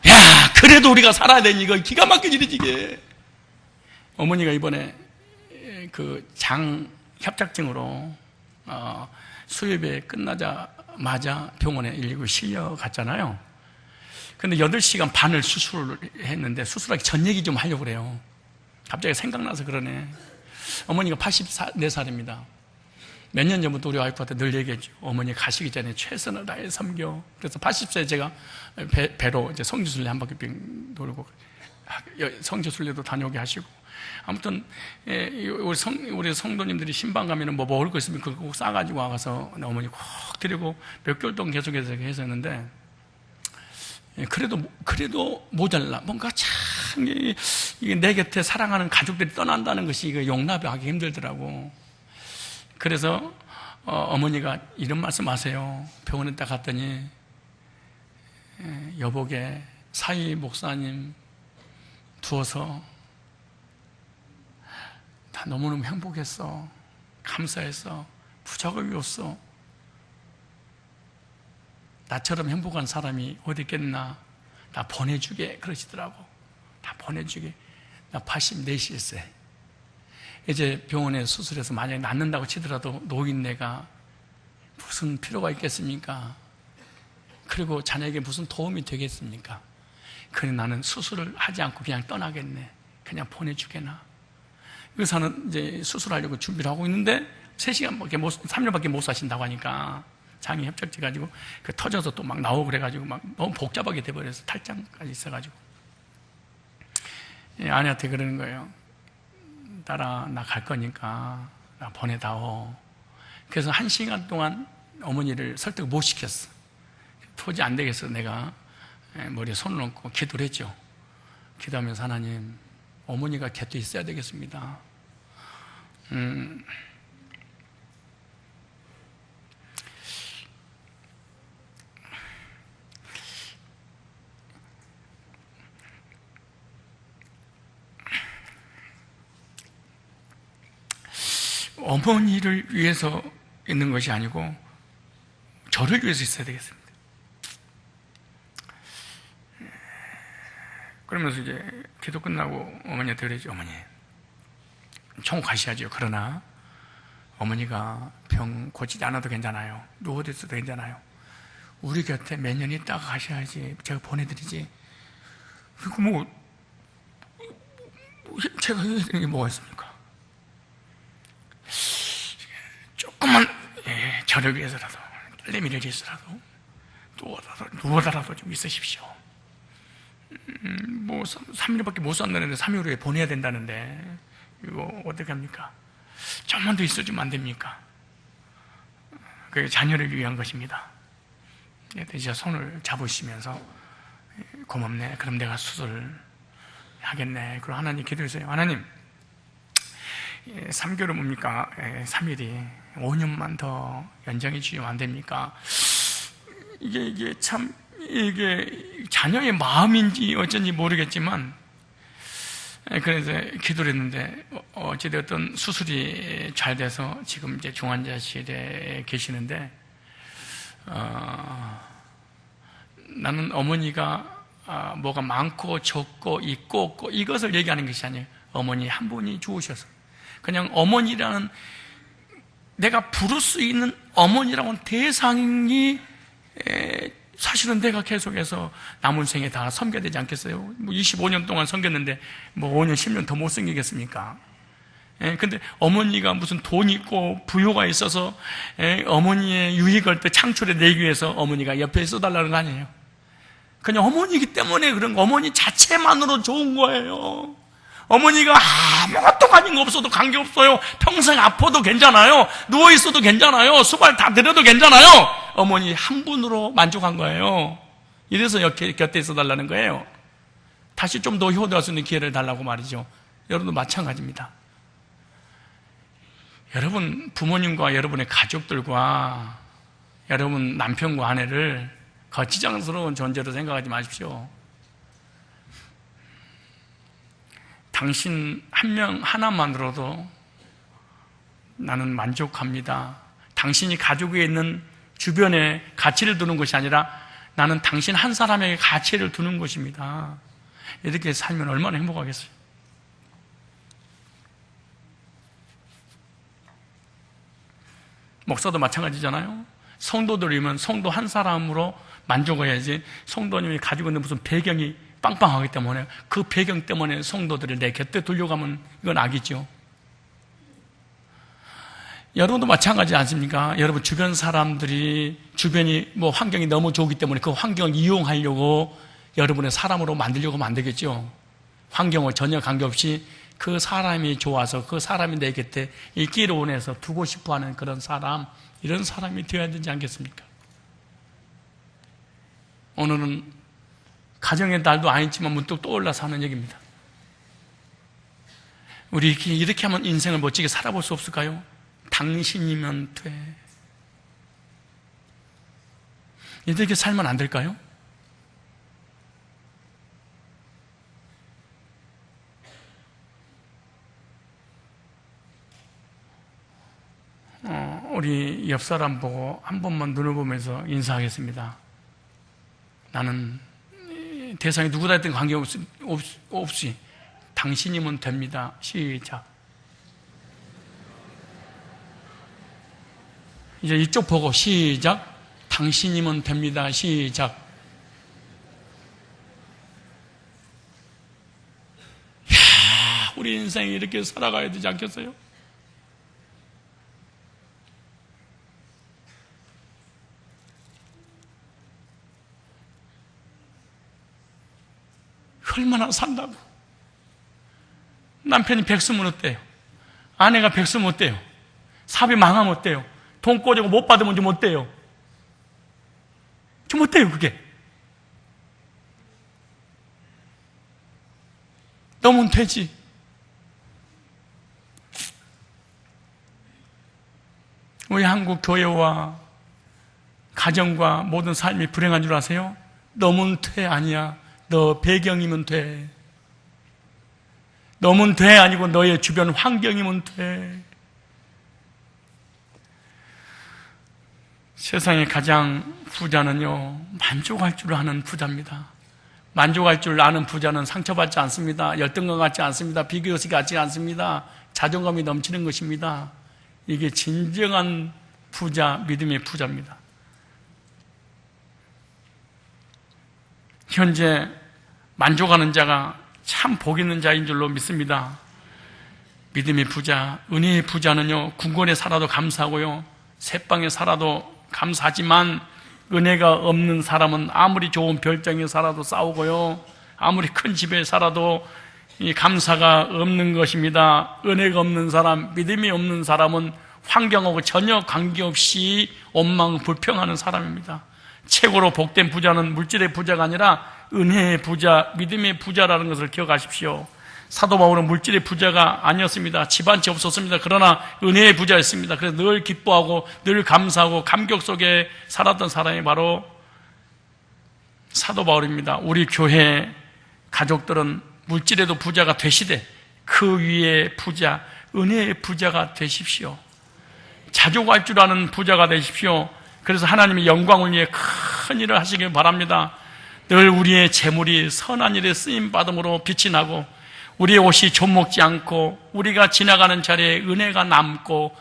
[SPEAKER 1] 야, 그래도 우리가 살아야 되니 이거 기가 막힌 일이지 이게. 어머니가 이번에 그 장 협착증으로 수유배 끝나자마자 병원에 119 실려갔잖아요. 근데 8시간 반을 수술을 했는데 수술하기 전 얘기 좀 하려고 그래요. 갑자기 생각나서 그러네. 어머니가 84살입니다. 몇 년 전부터 우리 와이프한테 늘 얘기했죠. 어머니 가시기 전에 최선을 다해 섬겨. 그래서 80세에 제가 배로 이제 성지순례 한 바퀴 빙 돌고 성지순례도 다녀오게 하시고, 아무튼 우리 성도님들이 신방 가면은 뭐 먹을 거 있으면 그거 꼭 싸가지고 와서 어머니 꼭 드리고 몇 개월 동안 계속해서 했었는데, 그래도 모자라. 뭔가 참 이게 내 곁에 사랑하는 가족들이 떠난다는 것이 이거 용납하기 힘들더라고. 그래서 어머니가 이런 말씀하세요. 병원에 딱 갔더니 여복에 사위 목사님 두어서 다 너무너무 행복했어. 감사했어. 부자가 위었어. 나처럼 행복한 사람이 어디 있겠나. 나 보내주게 그러시더라고. 다 보내주게. 나 84일세. 이제 병원에 수술해서 만약에 낫는다고 치더라도 노인네가 무슨 필요가 있겠습니까? 그리고 자녀에게 무슨 도움이 되겠습니까? 그래 나는 수술을 하지 않고 그냥 떠나겠네. 그냥 보내주게나. 의사는 이제 수술하려고 준비를 하고 있는데 3년밖에 못 사신다고 하니까 장이 협착돼 가지고 그 터져서 또 막 나오고 그래가지고 막 너무 복잡하게 돼버려서 탈장까지 있어가지고 아내한테 그러는 거예요. 딸아, 나 갈 거니까 나 보내다오. 그래서 1시간 동안 어머니를 설득 못 시켰어. 도저히 안 되겠어. 내가 머리에 손을 얹고 기도를 했죠. 기도하면서 하나님, 어머니가 곁에 있어야 되겠습니다. 어머니를 위해서 있는 것이 아니고 저를 위해서 있어야 되겠습니다. 그러면서 이제 기도 끝나고 어머니한테 그러죠. 어머니, 총 가셔야죠. 그러나 어머니가 병 고치지 않아도 괜찮아요. 누워도 있어도 괜찮아요. 우리 곁에 몇 년 있다가 가셔야지. 제가 보내드리지. 그리고 제가 해야 되는 게 뭐가 있습니까? 조금만 저를 위해서라도 딸내미를 위해서라도 누워라도 좀 있으십시오. 3일밖에 못 산다는데 3일 후에 보내야 된다는데 이거 어떻게 합니까? 좀만 더 있어주면 안 됩니까? 그게 자녀를 위한 것입니다. 이제 손을 잡으시면서 고맙네. 그럼 내가 수술을 하겠네. 그리고 하나님 기도했어요. 하나님, 3개월은 뭡니까? 3일이 5년만 더 연장해 주시면 안 됩니까? 이게 자녀의 마음인지 어쩐지 모르겠지만, 그래서 기도를 했는데, 어찌되었든 수술이 잘 돼서 지금 이제 중환자실에 계시는데, 나는 어머니가 뭐가 많고 적고 있고 없고 이것을 얘기하는 것이 아니에요. 어머니 한 분이 죽으셔서. 그냥 어머니라는, 내가 부를 수 있는 어머니라고는 대상이 사실은 내가 계속해서 남은 생에 다 섬겨야 되지 않겠어요? 25년 동안 섬겼는데 5년, 10년 더 못 섬기겠습니까? 근데 어머니가 무슨 돈이 있고 부유가 있어서 어머니의 유익을 또 창출해 내기 위해서 어머니가 옆에 써달라는 거 아니에요. 그냥 어머니이기 때문에 그런 거, 어머니 자체만으로 좋은 거예요. 어머니가 아무것도 가진 거 없어도 관계없어요. 평생 아파도 괜찮아요. 누워있어도 괜찮아요. 수발 다 들여도 괜찮아요. 어머니 한 분으로 만족한 거예요. 이래서 곁에 있어달라는 거예요. 다시 좀 더 효도할 수 있는 기회를 달라고 말이죠. 여러분도 마찬가지입니다. 여러분 부모님과 여러분의 가족들과 여러분 남편과 아내를 거치장스러운 존재로 생각하지 마십시오. 당신 한 명 하나만으로도 나는 만족합니다. 당신이 가지고 있는 주변에 가치를 두는 것이 아니라 나는 당신 한 사람에게 가치를 두는 것입니다. 이렇게 살면 얼마나 행복하겠어요. 목사도 마찬가지잖아요. 성도들이면 성도 한 사람으로 만족해야지, 성도님이 가지고 있는 무슨 배경이 빵빵하기 때문에 그 배경 때문에 성도들을 내 곁에 두려가면 이건 악이죠. 여러분도 마찬가지 않습니까? 여러분 주변 사람들이, 주변이 뭐 환경이 너무 좋기 때문에 그 환경을 이용하려고 여러분의 사람으로 만들려고 하면 안 되겠죠. 환경과 전혀 관계없이 그 사람이 좋아서 그 사람이 내 곁에 있기를 원해서 두고 싶어하는 그런 사람, 이런 사람이 되어야 되지 않겠습니까? 오늘은 가정의 날도 아니지만 문득 떠올라서 하는 얘기입니다. 우리 이렇게 하면 인생을 멋지게 살아볼 수 없을까요? 당신이면 돼. 이렇게 살면 안 될까요? 우리 옆 사람 보고 한 번만 눈을 보면서 인사하겠습니다. 나는 대상이 누구다 했던 관계없이 당신이면 됩니다. 시작. 이제 이쪽 보고 시작. 당신이면 됩니다. 시작. 이야, 우리 인생이 이렇게 살아가야 되지 않겠어요? 얼마나 산다고. 남편이 백수면 어때요? 아내가 백수면 어때요? 사업이 망하면 어때요? 돈 꼬지고 못 받으면 좀 어때요? 좀 어때요 그게? 너무 되지. 우리 한국 교회와 가정과 모든 삶이 불행한 줄 아세요? 너무 돼 아니야. 너 배경이면 돼. 너면 돼 아니고 너의 주변 환경이면 돼. 세상에 가장 부자는요, 만족할 줄 아는 부자입니다. 만족할 줄 아는 부자는 상처받지 않습니다. 열등감 같지 않습니다. 비교시 같지 않습니다. 자존감이 넘치는 것입니다. 이게 진정한 부자, 믿음의 부자입니다. 현재 만족하는 자가 참 복 있는 자인 줄로 믿습니다. 믿음의 부자, 은혜의 부자는요, 궁궐에 살아도 감사하고요, 새방에 살아도 감사하지만 은혜가 없는 사람은 아무리 좋은 별장에 살아도 싸우고요, 아무리 큰 집에 살아도 이 감사가 없는 것입니다. 은혜가 없는 사람, 믿음이 없는 사람은 환경하고 전혀 관계없이 원망 불평하는 사람입니다. 최고로 복된 부자는 물질의 부자가 아니라 은혜의 부자, 믿음의 부자라는 것을 기억하십시오. 사도 바울은 물질의 부자가 아니었습니다. 집안치 없었습니다. 그러나 은혜의 부자였습니다. 그래서 늘 기뻐하고 늘 감사하고 감격 속에 살았던 사람이 바로 사도 바울입니다. 우리 교회 가족들은 물질에도 부자가 되시되 그 위에 부자, 은혜의 부자가 되십시오. 자족할 줄 아는 부자가 되십시오. 그래서 하나님의 영광을 위해 큰 일을 하시길 바랍니다. 늘 우리의 재물이 선한 일에 쓰임받음으로 빛이 나고 우리의 옷이 좀먹지 않고 우리가 지나가는 자리에 은혜가 남고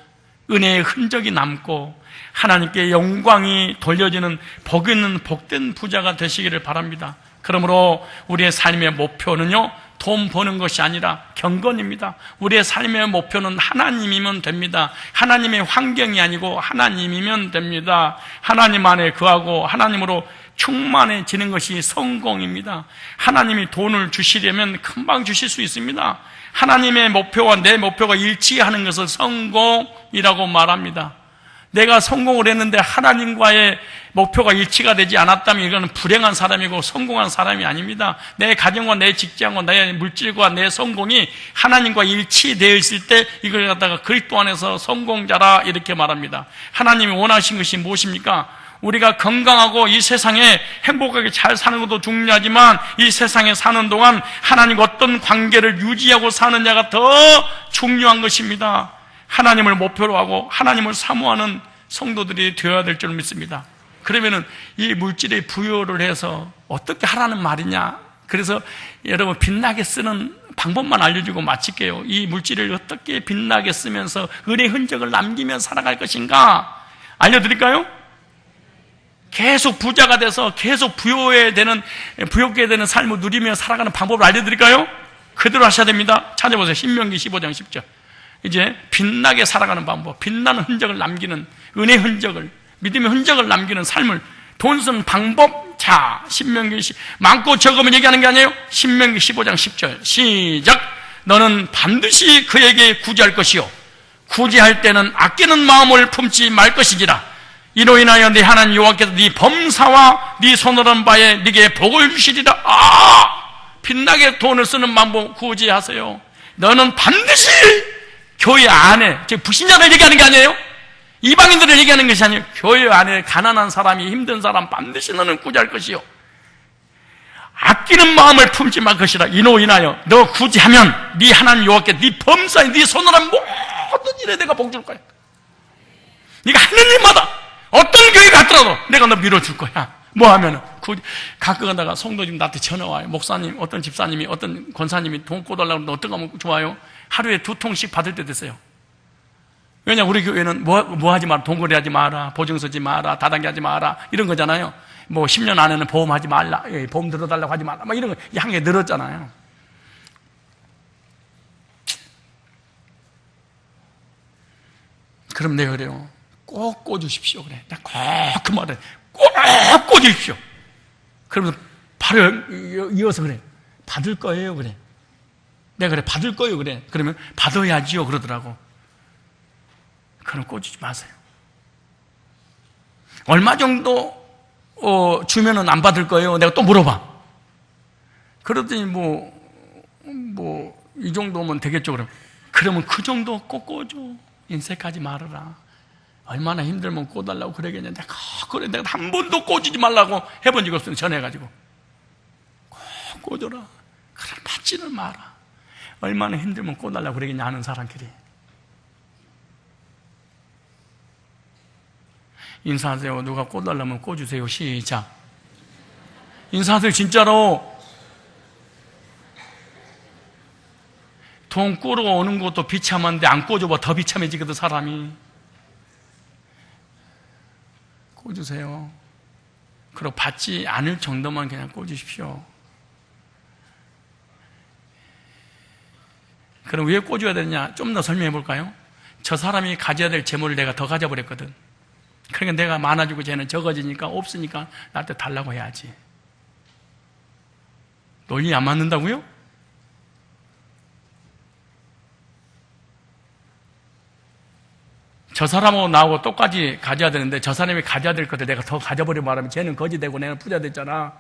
[SPEAKER 1] 은혜의 흔적이 남고 하나님께 영광이 돌려지는 복 있는 복된 부자가 되시기를 바랍니다. 그러므로 우리의 삶의 목표는요, 돈 버는 것이 아니라 경건입니다. 우리의 삶의 목표는 하나님이면 됩니다. 하나님의 환경이 아니고 하나님이면 됩니다. 하나님 안에 거하고 하나님으로 충만해지는 것이 성공입니다. 하나님이 돈을 주시려면 금방 주실 수 있습니다. 하나님의 목표와 내 목표가 일치하는 것을 성공이라고 말합니다. 내가 성공을 했는데 하나님과의 목표가 일치가 되지 않았다면 이거는 불행한 사람이고 성공한 사람이 아닙니다. 내 가정과 내 직장과 내 물질과 내 성공이 하나님과 일치되어 있을 때 이걸 갖다가 그리스도 안에서 성공자라 이렇게 말합니다. 하나님이 원하신 것이 무엇입니까? 우리가 건강하고 이 세상에 행복하게 잘 사는 것도 중요하지만 이 세상에 사는 동안 하나님과 어떤 관계를 유지하고 사느냐가 더 중요한 것입니다. 하나님을 목표로 하고 하나님을 사모하는 성도들이 되어야 될 줄 믿습니다. 그러면은 이 물질에 부여를 해서 어떻게 하라는 말이냐? 그래서 여러분 빛나게 쓰는 방법만 알려주고 마칠게요. 이 물질을 어떻게 빛나게 쓰면서 은혜의 흔적을 남기며 살아갈 것인가? 알려드릴까요? 계속 부자가 돼서 계속 부유하게 되는 삶을 누리며 살아가는 방법을 알려드릴까요? 그대로 하셔야 됩니다. 찾아보세요. 신명기 15장 10절. 이제 빛나게 살아가는 방법, 빛나는 흔적을 남기는 은혜의 흔적을, 믿음의 흔적을 남기는 삶을 돈 쓰는 방법. 자, 신명기 많고 적으면 얘기하는 게 아니에요. 신명기 15장 10절 시작. 너는 반드시 그에게 구제할 것이요 구제할 때는 아끼는 마음을 품지 말 것이지라. 이로 인하여 네 하나님 여호와께서 네 범사와 네 손으로 한 바에 네게 복을 주시리라. 빛나게 돈을 쓰는 방법 구제하세요. 너는 반드시 교회 안에, 불신자를 얘기하는 게 아니에요. 이방인들을 얘기하는 것이 아니에요. 교회 안에 가난한 사람이, 힘든 사람 반드시 너는 구제할 것이요 아끼는 마음을 품지 말 것이라. 이로 인하여 너 구제하면 네 하나님 여호와께 네 범사에 네 손으로 한 모든 일에 내가 복 줄 거야. 네가 하는 일마다 어떤 교회 갔더라도 내가 너 밀어줄 거야. 뭐 하면은 가끔 가다가 성도님 나한테 전화 와요. 목사님, 어떤 집사님이, 어떤 권사님이 돈 꿔달라고 하는데 어떤 거 하면 좋아요? 하루에 2통씩 받을 때도 있어요. 왜냐, 우리 교회는 뭐 하지 마라, 돈거래 하지 마라, 보증 서지 마라, 다단계 하지 마라, 이런 거잖아요. 뭐 10년 안에는 보험하지 말라, 보험 들어달라고 하지 말라, 막 이런 거 한 개 늘었잖아요. 그럼 내가 그래요. 꼭 꿔주십시오. 그래. 나 꼭 그 말을 꼭 꿔주십시오. 그러면서 바로 이어서 그래. 받을 거예요. 그래. 내가 그래. 받을 거예요. 그래. 그러면 받아야지요. 그러더라고. 그럼 꿔주지 마세요. 얼마 정도 주면은 안 받을 거예요. 내가 또 물어봐. 그러더니 이 정도면 되겠죠. 그러면 그 정도 꼭 꿔줘. 인색하지 말아라. 얼마나 힘들면 꿔달라고 그러겠냐. 그래, 내가 한 번도 꿔주지 말라고 해본 적 없으면 전해가지고. 꼭 꿔줘라. 그래, 받지는 마라. 얼마나 힘들면 꿔달라고 그러겠냐 하는 사람끼리. 인사하세요. 누가 꿔달라면 꿔주세요. 시작. 인사하세요. 진짜로. 돈 꾸러 오는 것도 비참한데 안 꿔줘봐 더 비참해지거든 사람이. 꿔주세요. 그리고 받지 않을 정도만 그냥 꿔주십시오. 그럼 왜 꿔줘야 되느냐? 좀 더 설명해 볼까요? 저 사람이 가져야 될 재물을 내가 더 가져버렸거든. 그러니까 내가 많아지고 쟤는 적어지니까 없으니까 나한테 달라고 해야지. 논리 안 맞는다고요? 저 사람하고 나하고 똑같이 가져야 되는데 저 사람이 가져야 될 것을 내가 더 가져버리고 말하면 쟤는 거지 되고 내가 부자 됐잖아.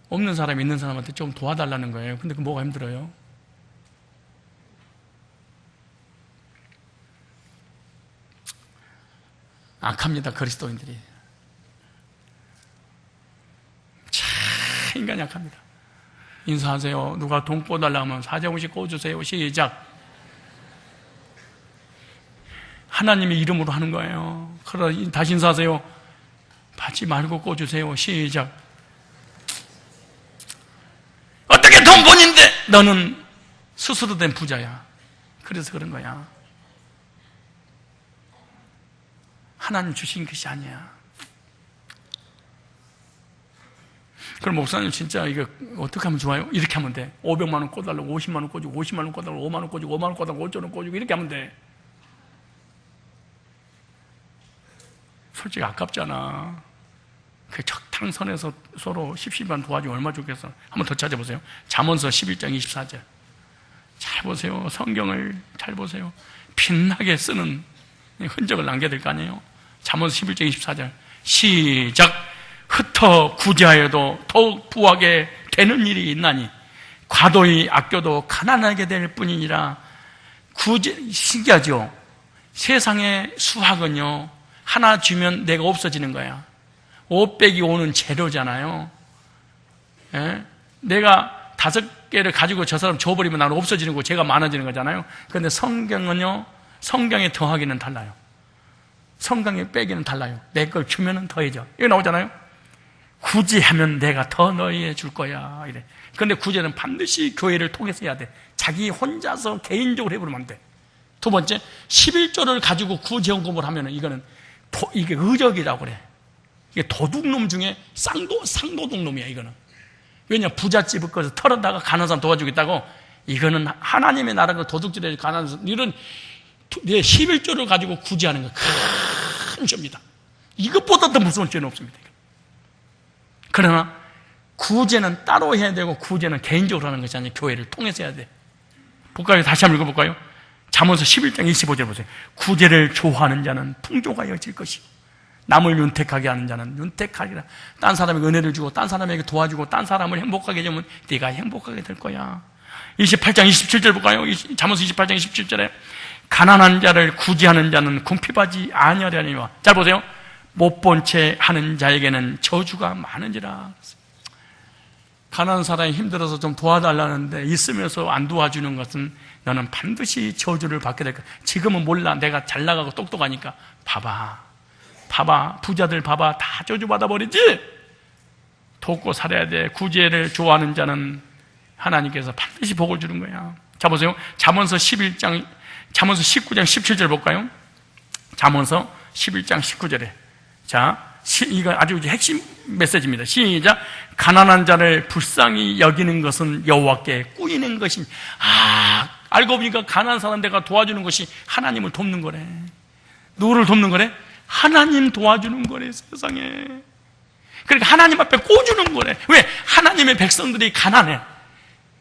[SPEAKER 1] 없는 사람이 있는 사람한테 좀 도와달라는 거예요. 근데 그 뭐가 힘들어요? 악합니다. 그리스도인들이. 참 인간이 악합니다. 인사하세요. 누가 돈 꿔달라고 하면 사정없이 꿔주세요. 시작. 하나님의 이름으로 하는 거예요. 그러나 다시 인사하세요. 받지 말고 꿔주세요. 시작. 어떻게 돈 번인데 너는 스스로 된 부자야. 그래서 그런 거야. 하나님 주신 것이 아니야. 그럼 목사님 진짜 이거 어떻게 하면 좋아요? 이렇게 하면 돼. 500만 원 꿔달라고 50만 원 꿔주고 50만 원 꿔달라고 5만 원 꿔주고 5만 원 꿔달라고 5천 원 꿔주고 이렇게 하면 돼. 솔직히 아깝잖아. 그 적당선에서 서로 십시반 도와주면 얼마 좋겠어. 한번 더 찾아보세요. 잠언서 11장 24절. 잘 보세요. 성경을 잘 보세요. 빛나게 쓰는 흔적을 남겨야 될 거 아니에요. 잠언서 11장 24절. 시작. 흩어 구제하여도 더욱 부하게 되는 일이 있나니 과도히 아껴도 가난하게 될 뿐이니라. 신기하죠? 세상의 수학은요, 하나 주면 내가 없어지는 거야. 5 빼기 5는 제로잖아요. 예? 내가 5개를 가지고 저 사람 줘버리면 나는 없어지는 거고 제가 많아지는 거잖아요. 그런데 성경은요, 성경의 더하기는 달라요. 성경의 빼기는 달라요. 내 걸 주면은 더해져. 이거 나오잖아요. 구제하면 내가 더 너희에 줄 거야. 이래. 그런데 구제는 반드시 교회를 통해서 해야 돼. 자기 혼자서 개인적으로 해버리면 안 돼. 두 번째, 11조를 가지고 구제헌금을 하면은 이게 의적이라고 그래. 이게 도둑놈 중에 상도둑놈이야, 이거는. 왜냐, 부잣집을 꺼서 털어다가 가난한 사람 도와주겠다고. 이거는 하나님의 나라가 도둑질에 가난한 사람, 이런 11조를 가지고 구제하는 거 큰 죄입니다. 이것보다 더 무서운 죄는 없습니다. 그러나 구제는 따로 해야 되고 구제는 개인적으로 하는 것이 아니라 교회를 통해서 해야 돼. 볼까요? 다시 한번 읽어볼까요? 잠언서 11장 25절 보세요. 구제를 좋아하는 자는 풍조가 여길 것이고 남을 윤택하게 하는 자는 윤택하리라. 딴 사람에게 은혜를 주고 딴 사람에게 도와주고 딴 사람을 행복하게 해주면 네가 행복하게 될 거야. 28장 27절 볼까요? 잠언서 28장 27절에 가난한 자를 구제하는 자는 궁핍하지 아니하려니와. 잘 보세요. 못 본 채 하는 자에게는 저주가 많은지라. 가난한 사람이 힘들어서 좀 도와달라는데 있으면서 안 도와주는 것은 너는 반드시 저주를 받게 될 거야. 지금은 몰라. 내가 잘 나가고 똑똑하니까. 봐봐. 부자들 봐봐. 다 저주 받아버리지? 돕고 살아야 돼. 구제를 좋아하는 자는 하나님께서 반드시 복을 주는 거야. 자, 보세요. 잠언서 19장 17절 볼까요? 잠언서 11장 19절에. 자, 이거 아주 핵심 메시지입니다. 시작. 가난한 자를 불쌍히 여기는 것은 여호와께 꾸이는 것이니. 알고 보니까 가난한 사람 내가 도와주는 것이 하나님을 돕는 거래. 누구를 돕는 거래? 하나님 도와주는 거래, 세상에. 그러니까 하나님 앞에 꽂주는 거래. 왜? 하나님의 백성들이 가난해.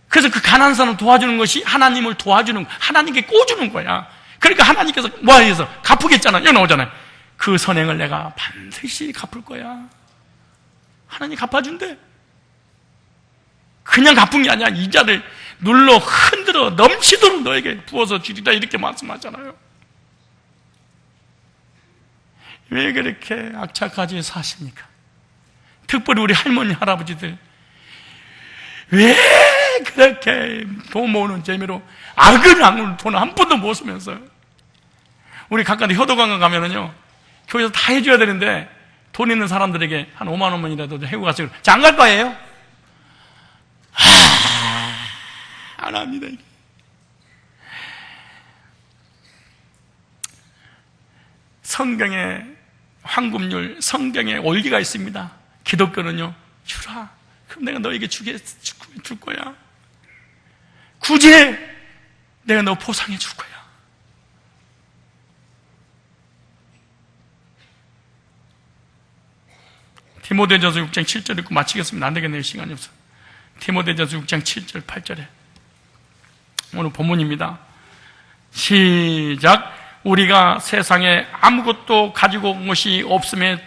[SPEAKER 1] 그래서 그 가난한 사람 도와주는 것이 하나님을 도와주는, 하나님께 꽂주는 거야. 그러니까 하나님께서 뭐해서 갚으겠잖아. 여기 나오잖아요. 그 선행을 내가 반드시 갚을 거야. 하나님 갚아준대. 그냥 갚은 게 아니야. 이자를 눌러 흔들어 넘치도록 너에게 부어서 주리라, 이렇게 말씀하잖아요. 왜 그렇게 악착같이 사십니까? 특별히 우리 할머니, 할아버지들 왜 그렇게 돈 모으는 재미로 악을 돈 한 푼도 못 쓰면서. 우리 각각 효도관광 가면은요, 교회에서 다 해줘야 되는데 돈 있는 사람들에게 한 5만 원만이라도 해고 가시고. 자, 안 갈 거예요? 안 합니다. 성경에 황금률, 성경에 올기가 있습니다. 기독교는요, 주라. 그럼 내가 너에게 줄 거야. 구제, 내가 너 보상해 줄 거야. 디모데전서 6장 7절 읽고 마치겠습니다. 안 되겠네요. 시간이 없어. 디모데전서 6장 7절 8절에 오늘 본문입니다. 시작. 우리가 세상에 아무것도 가지고 온 것이 없음에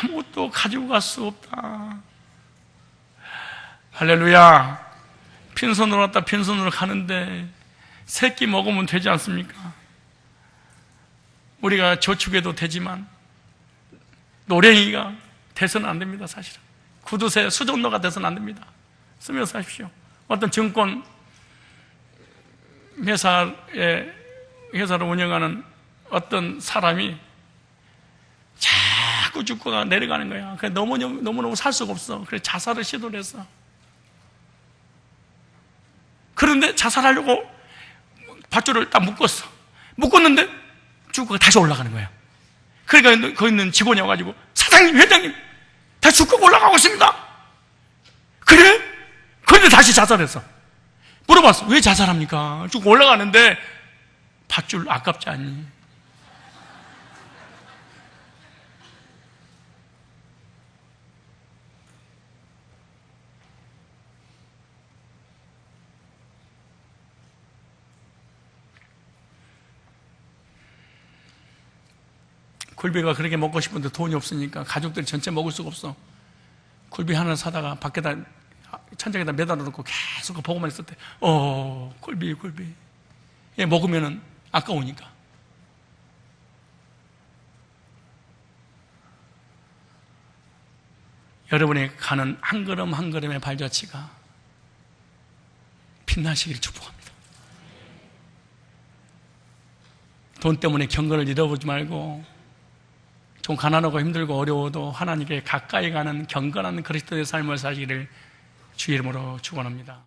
[SPEAKER 1] 아무것도 가지고 갈 수 없다. 할렐루야. 빈손으로 왔다 빈손으로 가는데 새끼 먹으면 되지 않습니까? 우리가 저축해도 되지만 노랭이가 돼서는 안 됩니다. 사실은 구두쇠 수전노가 돼서는 안 됩니다. 쓰면서 하십시오. 어떤 증권 회사를 운영하는 어떤 사람이 자꾸 주가가 내려가는 거야. 그래서 너무너무 살 수가 없어. 그래서 자살을 시도를 했어. 그런데 자살하려고 밧줄을 딱 묶었는데 주가가 다시 올라가는 거야. 그러니까 거기 있는 직원이 와가지고 사장님, 회장님, 다시 죽고 올라가고 있습니다. 그래? 그런데 다시 자살했어. 물어봤어. 왜 자살합니까? 쭉 올라가는데 밧줄 아깝지 않니? 굴비가 그렇게 먹고 싶은데 돈이 없으니까 가족들이 전체 먹을 수가 없어. 굴비 하나 사다가 밖에다 천장에다 매달아 놓고 계속 보고만 있었대. 굴비. 얘 먹으면은 아까우니까. 여러분이 가는 한 걸음 한 걸음의 발자취가 빛나시기를 축복합니다. 돈 때문에 경건을 잃어보지 말고, 좀 가난하고 힘들고 어려워도 하나님께 가까이 가는 경건한 그리스도의 삶을 사시기를 주의 이름으로 축원합니다.